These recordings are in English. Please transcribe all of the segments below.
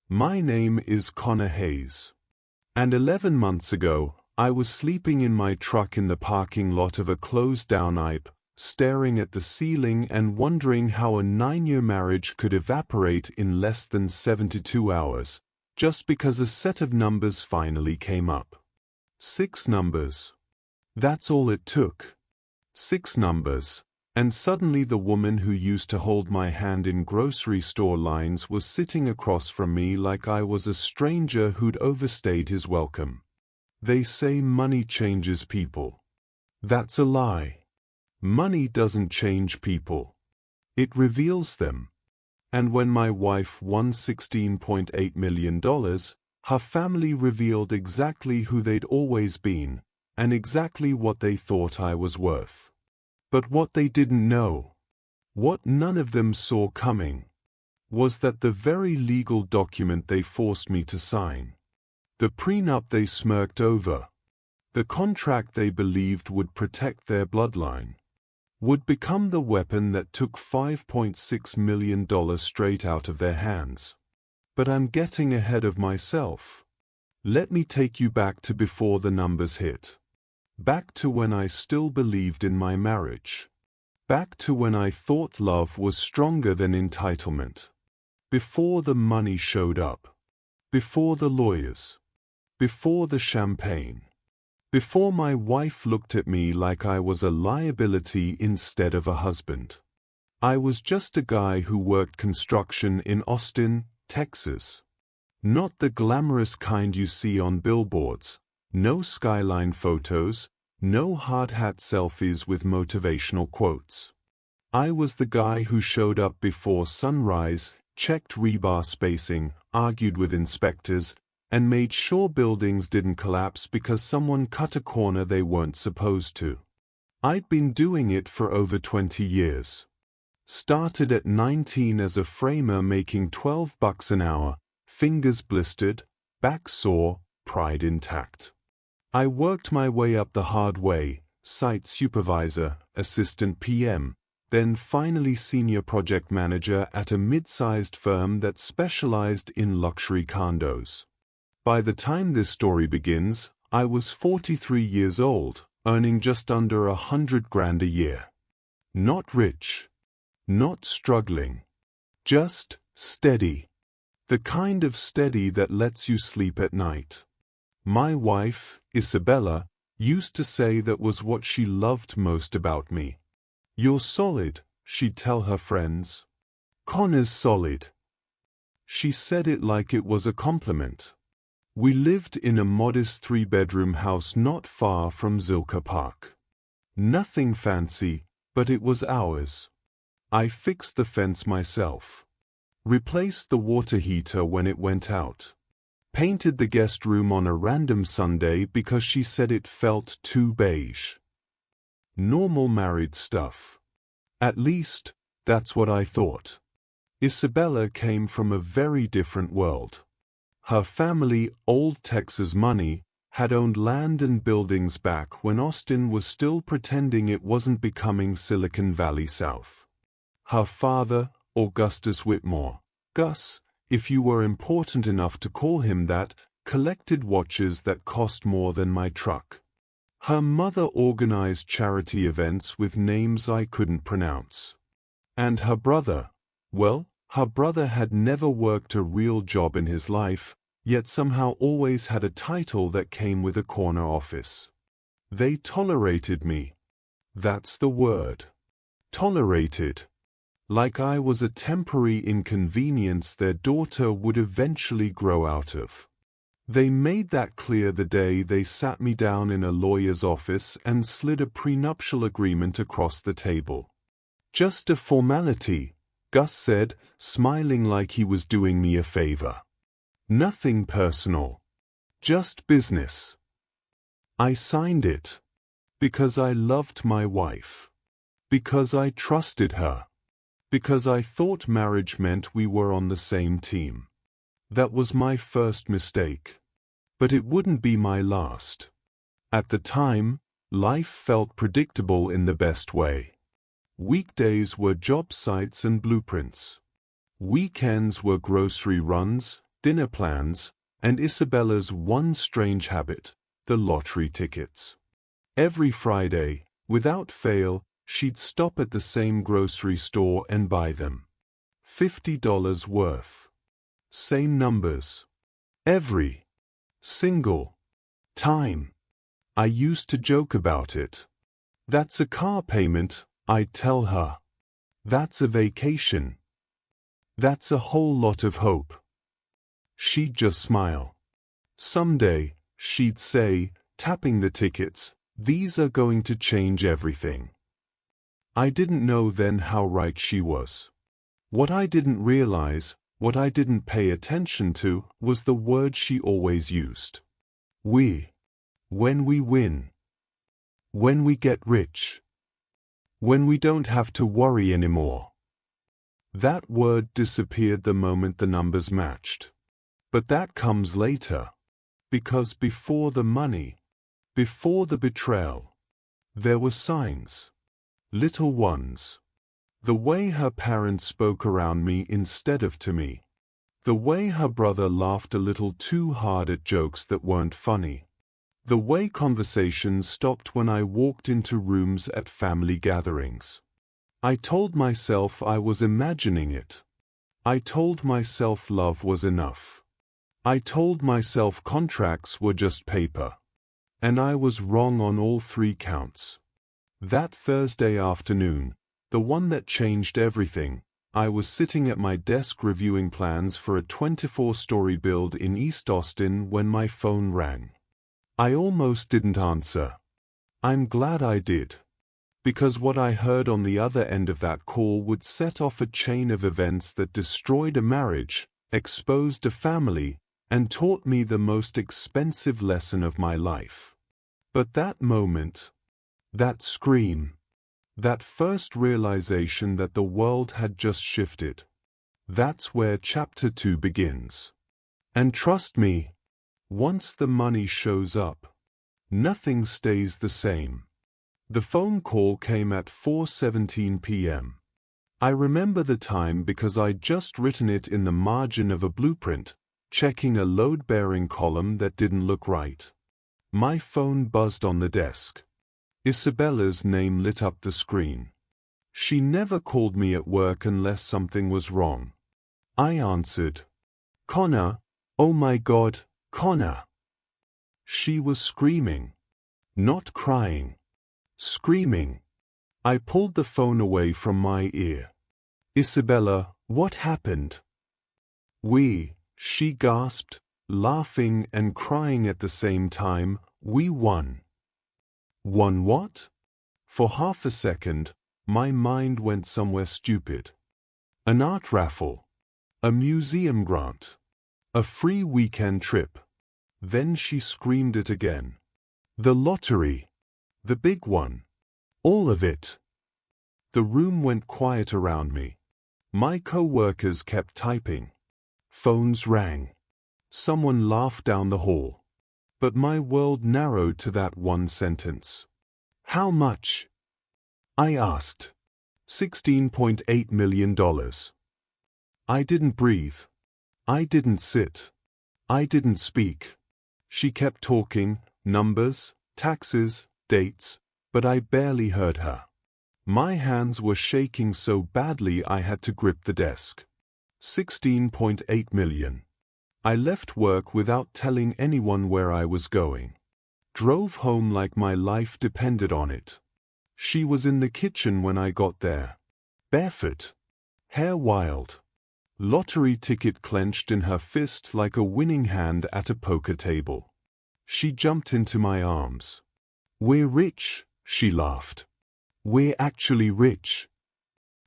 My name is Connor Hayes. And 11 months ago, I was sleeping in my truck in the parking lot of a closed-down IPE, staring at the ceiling and wondering how a 9-year marriage could evaporate in less than 72 hours, just because a set of numbers finally came up. 6 numbers. That's all it took. 6 numbers. And suddenly the woman who used to hold my hand in grocery store lines was sitting across from me like I was a stranger who'd overstayed his welcome. They say money changes people. That's a lie. Money doesn't change people. It reveals them. And when my wife won $16.8 million, her family revealed exactly who they'd always been, and exactly what they thought I was worth. But what they didn't know, what none of them saw coming, was that the very legal document they forced me to sign, the prenup they smirked over, the contract they believed would protect their bloodline, would become the weapon that took $5.6 million straight out of their hands. But I'm getting ahead of myself. Let me take you back to before the numbers hit. Back to when I still believed in my marriage. Back to when I thought love was stronger than entitlement. Before the money showed up. Before the lawyers. Before the champagne. Before my wife looked at me like I was a liability instead of a husband. I was just a guy who worked construction in Austin, Texas. Not the glamorous kind you see on billboards. No skyline photos, no hard hat selfies with motivational quotes. I was the guy who showed up before sunrise, checked rebar spacing, argued with inspectors, and made sure buildings didn't collapse because someone cut a corner they weren't supposed to. I'd been doing it for over 20 years. Started at 19 as a framer making $12 an hour, fingers blistered, back sore, pride intact. I worked my way up the hard way, site supervisor, assistant PM, then finally senior project manager at a mid-sized firm that specialized in luxury condos. By the time this story begins, I was 43 years old, earning just under $100,000 a year. Not rich. Not struggling. Just steady. The kind of steady that lets you sleep at night. My wife, Isabella, used to say that was what she loved most about me. You're solid, she'd tell her friends. Connor's solid. She said it like it was a compliment. We lived in a modest 3-bedroom house not far from Zilker Park. Nothing fancy, but it was ours. I fixed the fence myself. Replaced the water heater when it went out. Painted the guest room on a random Sunday because she said it felt too beige. Normal married stuff. At least, that's what I thought. Isabella came from a very different world. Her family, old Texas money, had owned land and buildings back when Austin was still pretending it wasn't becoming Silicon Valley South. Her father, Augustus Whitmore, Gus, if you were important enough to call him that, collected watches that cost more than my truck. Her mother organized charity events with names I couldn't pronounce. And her brother, well, her brother had never worked a real job in his life, yet somehow always had a title that came with a corner office. They tolerated me. That's the word. Tolerated. Like I was a temporary inconvenience their daughter would eventually grow out of. They made that clear the day they sat me down in a lawyer's office and slid a prenuptial agreement across the table. Just a formality, Gus said, smiling like he was doing me a favor. Nothing personal. Just business. I signed it. Because I loved my wife. Because I trusted her. Because I thought marriage meant we were on the same team. That was my first mistake. But it wouldn't be my last. At the time, life felt predictable in the best way. Weekdays were job sites and blueprints. Weekends were grocery runs, dinner plans, and Isabella's one strange habit, the lottery tickets. Every Friday, without fail, she'd stop at the same grocery store and buy them. $50 worth. Same numbers. Every single time. I used to joke about it. That's a car payment, I'd tell her. That's a vacation. That's a whole lot of hope. She'd just smile. Someday, she'd say, tapping the tickets, these are going to change everything. I didn't know then how right she was. What I didn't realize, what I didn't pay attention to, was the word she always used. We. When we win. When we get rich. When we don't have to worry anymore. That word disappeared the moment the numbers matched. But that comes later. Because before the money, before the betrayal, there were signs. Little ones. The way her parents spoke around me instead of to me. The way her brother laughed a little too hard at jokes that weren't funny. The way conversations stopped when I walked into rooms at family gatherings. I told myself I was imagining it. I told myself love was enough. I told myself contracts were just paper. And I was wrong on all three counts. That Thursday afternoon, the one that changed everything, I was sitting at my desk reviewing plans for a 24-story build in East Austin when my phone rang. I almost didn't answer. I'm glad I did. Because what I heard on the other end of that call would set off a chain of events that destroyed a marriage, exposed a family, and taught me the most expensive lesson of my life. But that moment, that scream, that first realization that the world had just shifted, that's where chapter 2 begins. And trust me, once the money shows up, nothing stays the same. The phone call came at 4:17 p.m. I remember the time because I'd just written it in the margin of a blueprint, checking a load-bearing column that didn't look right. My phone buzzed on the desk. Isabella's name lit up the screen. She never called me at work unless something was wrong. I answered. Connor, oh my God, Connor. She was screaming. Not crying. Screaming. I pulled the phone away from my ear. Isabella, what happened? She gasped, laughing and crying at the same time, we won. Won what? For half a second, my mind went somewhere stupid. An art raffle. A museum grant. A free weekend trip. Then she screamed it again. The lottery. The big one. All of it. The room went quiet around me. My co-workers kept typing. Phones rang. Someone laughed down the hall. But my world narrowed to that one sentence. How much? I asked. $16.8 million. I didn't breathe. I didn't sit. I didn't speak. She kept talking, numbers, taxes, dates, but I barely heard her. My hands were shaking so badly I had to grip the desk. 16.8 million. I left work without telling anyone where I was going. Drove home like my life depended on it. She was in the kitchen when I got there. Barefoot. Hair wild. Lottery ticket clenched in her fist like a winning hand at a poker table. She jumped into my arms. We're rich, she laughed. We're actually rich.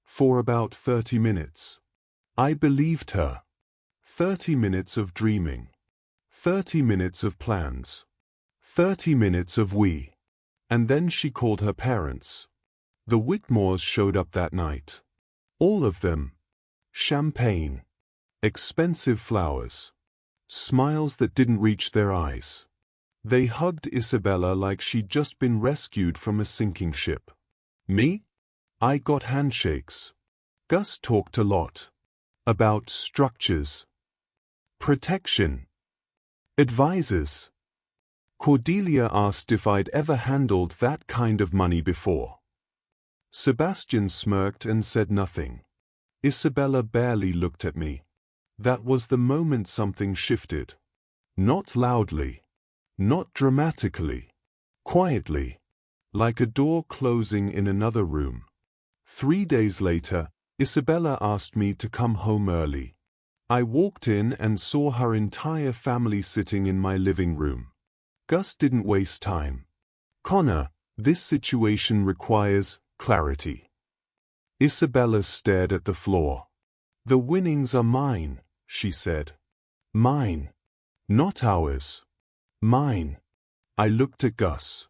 For about 30 minutes. I believed her. 30 minutes of dreaming. 30 minutes of plans. 30 minutes of we. And then she called her parents. The Whitmores showed up that night. All of them. Champagne. Expensive flowers. Smiles that didn't reach their eyes. They hugged Isabella like she'd just been rescued from a sinking ship. Me? I got handshakes. Gus talked a lot. About structures. Protection. Advisors. Cordelia asked if I'd ever handled that kind of money before. Sebastian smirked and said nothing. Isabella barely looked at me. That was the moment something shifted. Not loudly. Not dramatically. Quietly. Like a door closing in another room. 3 days later, Isabella asked me to come home early. I walked in and saw her entire family sitting in my living room. Gus didn't waste time. Connor, this situation requires clarity. Isabella stared at the floor. The winnings are mine, she said. Mine. Not ours. Mine. I looked at Gus.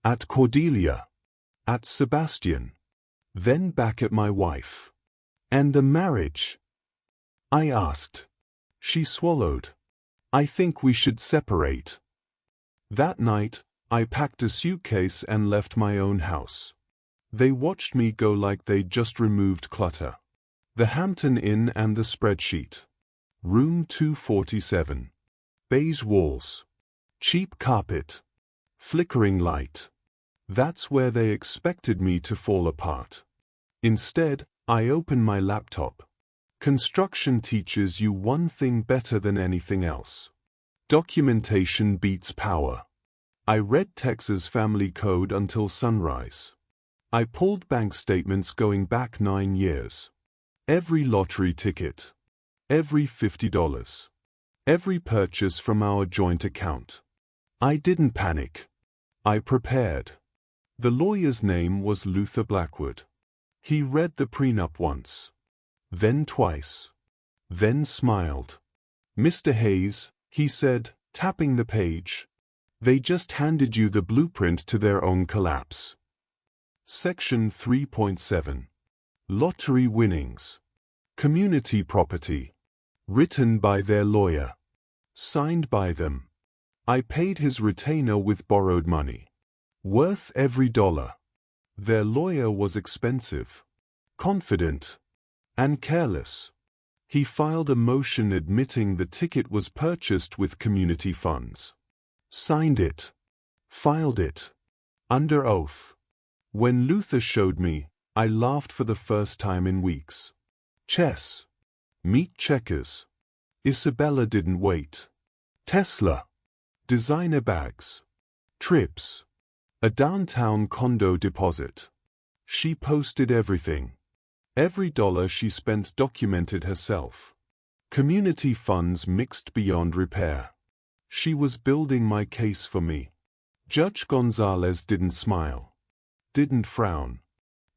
At Cordelia. At Sebastian. Then back at my wife. And the marriage? I asked. She swallowed. I think we should separate. That night, I packed a suitcase and left my own house. They watched me go like they'd just removed clutter. The Hampton Inn and the spreadsheet. Room 247. Beige walls. Cheap carpet. Flickering light. That's where they expected me to fall apart. Instead, I opened my laptop. Construction teaches you one thing better than anything else. Documentation beats power. I read Texas family code until sunrise. I pulled bank statements going back 9 years. Every lottery ticket. Every $50. Every purchase from our joint account. I didn't panic. I prepared. The lawyer's name was Luther Blackwood. He read the prenup once. Then twice. Then smiled. Mr. Hayes, he said, tapping the page. They just handed you the blueprint to their own collapse. Section 3.7. Lottery winnings. Community property. Written by their lawyer. Signed by them. I paid his retainer with borrowed money. Worth every dollar. Their lawyer was expensive. Confident. And careless. He filed a motion admitting the ticket was purchased with community funds. Signed it. Filed it. Under oath. When Luther showed me, I laughed for the first time in weeks. Chess. Meet checkers. Isabella didn't wait. Tesla. Designer bags. Trips. A downtown condo deposit. She posted everything. Every dollar she spent documented herself. Community funds mixed beyond repair. She was building my case for me. Judge Gonzalez didn't smile. Didn't frown.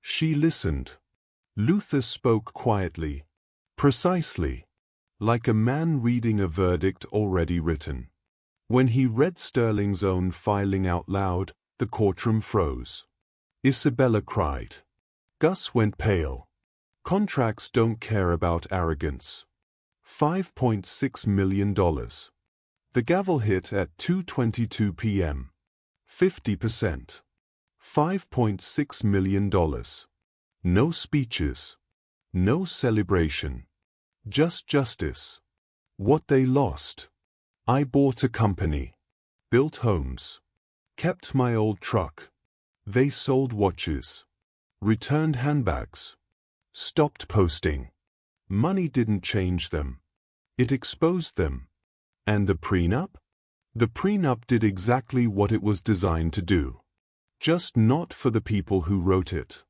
She listened. Luther spoke quietly. Precisely. Like a man reading a verdict already written. When he read Sterling's own filing out loud, the courtroom froze. Isabella cried. Gus went pale. Contracts don't care about arrogance. $5.6 million. The gavel hit at 2:22 p.m. 50%. $5.6 million. No speeches. No celebration. Just justice. What they lost. I bought a company. Built homes. Kept my old truck. They sold watches. Returned handbags. Stopped posting. Money didn't change them. It exposed them. And the prenup? The prenup did exactly what it was designed to do. Just not for the people who wrote it.